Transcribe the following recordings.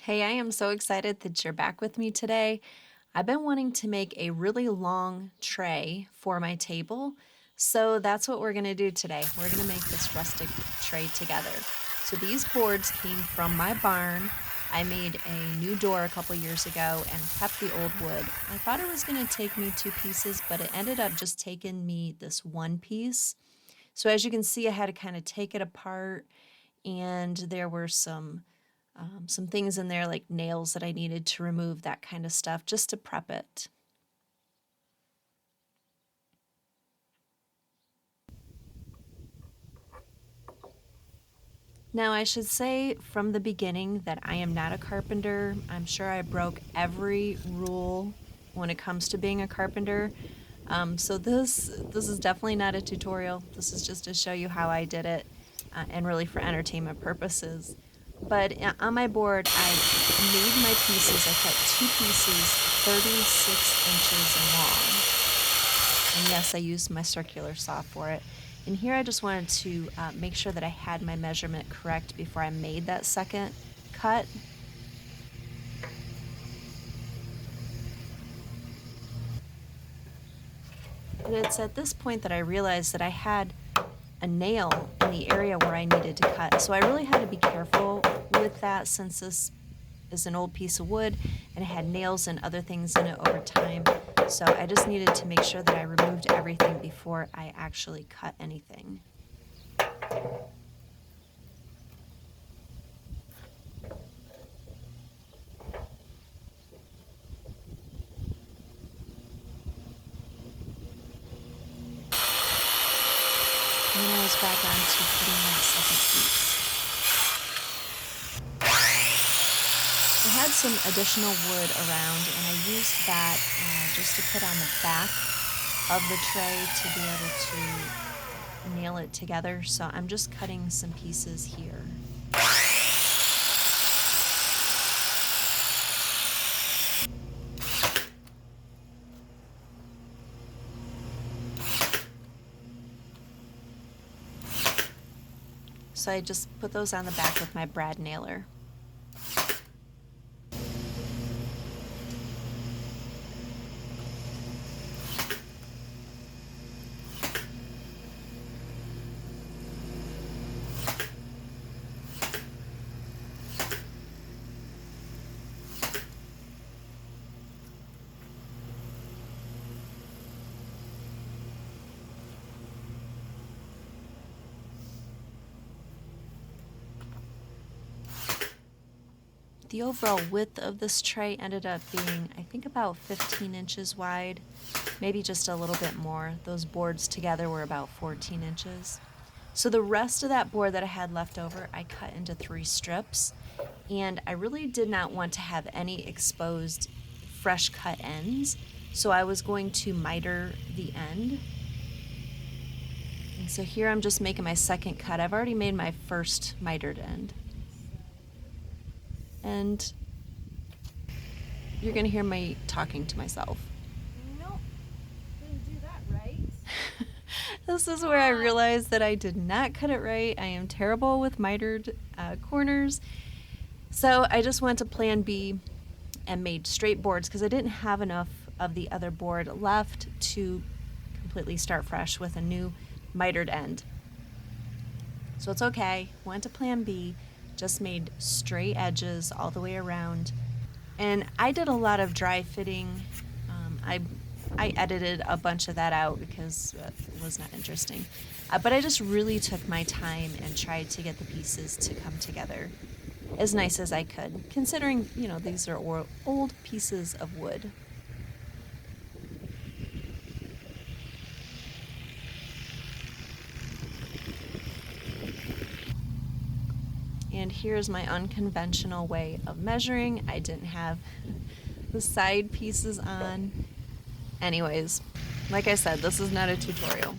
Hey, I am so excited that you're back with me today. I've been wanting to make a really long tray for my table, so that's what we're going to do today. We're going to make this rustic tray together. So these boards came from my barn. I made a new door a couple years ago and kept the old wood. I thought it was going to take me 2 pieces, but it ended up just taking me this 1 piece. So as you can see, I had to kind of take it apart, and there were some things in there like nails that I needed to remove, that kind of stuff, just to prep it. Now, I should say from the beginning that I am not a carpenter. I'm sure I broke every rule when it comes to being a carpenter. So this is definitely not a tutorial. This is just to show you how I did it, and really for entertainment purposes. But on my board, I made my pieces. I cut 2 pieces 36 inches long. And yes, I used my circular saw for it. And here I just wanted to make sure that I had my measurement correct before I made that second cut. But it's at this point that I realized that I had a nail in the area where I needed to cut. So I really had to be careful with that, since this is an old piece of wood and it had nails and other things in it over time. So I just needed to make sure that I removed everything before I actually cut anything. And then I was back on to putting that second piece. I had some additional wood around, and I used that just to put on the back of the tray to be able to nail it together. So I'm just cutting some pieces here. So I just put those on the back with my brad nailer. The overall width of this tray ended up being, I think, about 15 inches wide, maybe just a little bit more. Those boards together were about 14 inches. So the rest of that board that I had left over, I cut into 3 strips, and I really did not want to have any exposed fresh cut ends, so I was going to miter the end. And so here I'm just making my second cut. I've already made my first mitered end. And you're going to hear me talking to myself. Nope, didn't do that right. This is where I realized that I did not cut it right. I am terrible with mitered corners. So I just went to plan B and made straight boards because I didn't have enough of the other board left to completely start fresh with a new mitered end. So it's okay. Went to plan B. Just made straight edges all the way around. And I did a lot of dry fitting. I edited a bunch of that out because it was not interesting. But I just really took my time and tried to get the pieces to come together as nice as I could, considering, these are old pieces of wood. And here's my unconventional way of measuring. I didn't have the side pieces on. Anyways, like I said, this is not a tutorial.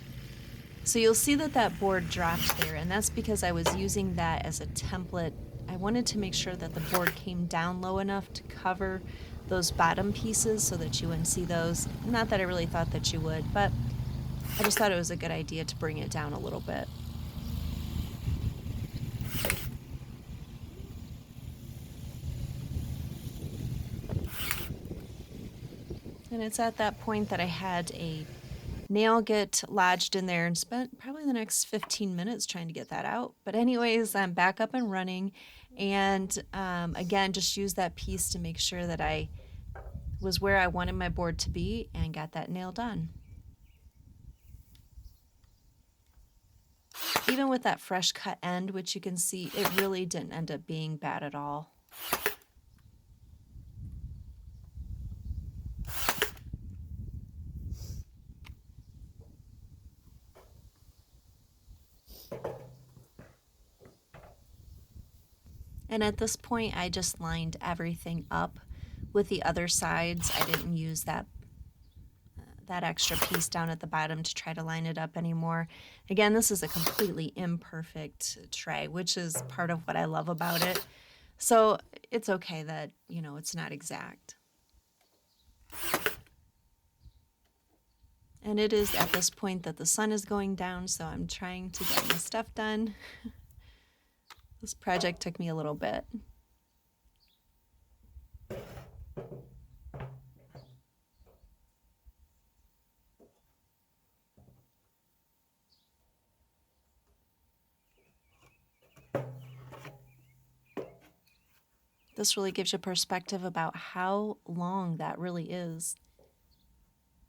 So you'll see that that board dropped there, and that's because I was using that as a template. I wanted to make sure that the board came down low enough to cover those bottom pieces so that you wouldn't see those. Not that I really thought that you would, but I just thought it was a good idea to bring it down a little bit. And it's at that point that I had a nail get lodged in there and spent probably the next 15 minutes trying to get that out. But anyways, I'm back up and running. And again, just use that piece to make sure that I was where I wanted my board to be and got that nail done. Even with that fresh cut end, which you can see, it really didn't end up being bad at all. And at this point, I just lined everything up with the other sides. I didn't use that extra piece down at the bottom to try to line it up anymore. Again, this is a completely imperfect tray, which is part of what I love about it. So it's okay that, you know, it's not exact. And it is at this point that the sun is going down, so I'm trying to get my stuff done. This project took me a little bit. This really gives you perspective about how long that really is.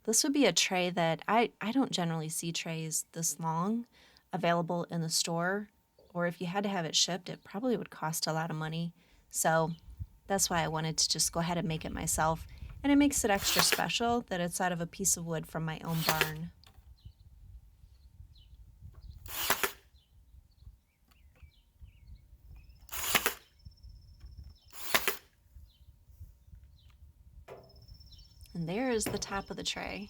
This would be a tray that I don't generally see trays this long available in the store, or if you had to have it shipped, it probably would cost a lot of money. So that's why I wanted to just go ahead and make it myself. And it makes it extra special that it's out of a piece of wood from my own barn. And there is the top of the tray.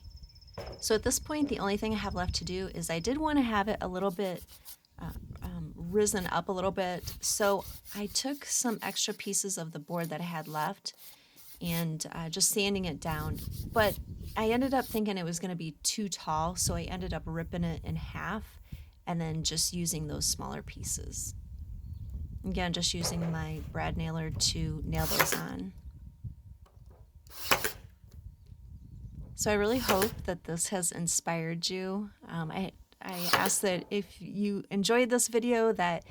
So at this point, the only thing I have left to do is I did want to have it a little bit risen up a little bit. So I took some extra pieces of the board that I had left and just sanding it down. But I ended up thinking it was going to be too tall, so I ended up ripping it in half and then just using those smaller pieces. Again, just using my brad nailer to nail those on. So I really hope that this has inspired you. I ask that if you enjoyed this video that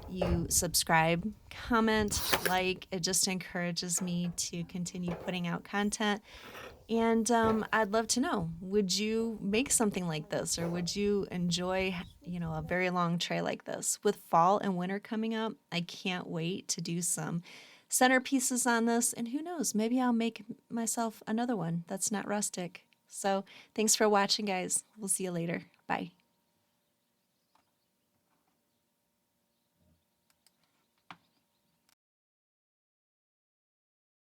you subscribe, comment, like. It just encourages me to continue putting out content. And I'd love to know, would you make something like this, or would you enjoy, you know, a very long tray like this? With fall and winter coming up, I can't wait to do some centerpieces on this, and who knows, maybe I'll make myself another one that's not rustic. So thanks for watching, guys. We'll see you later. Bye.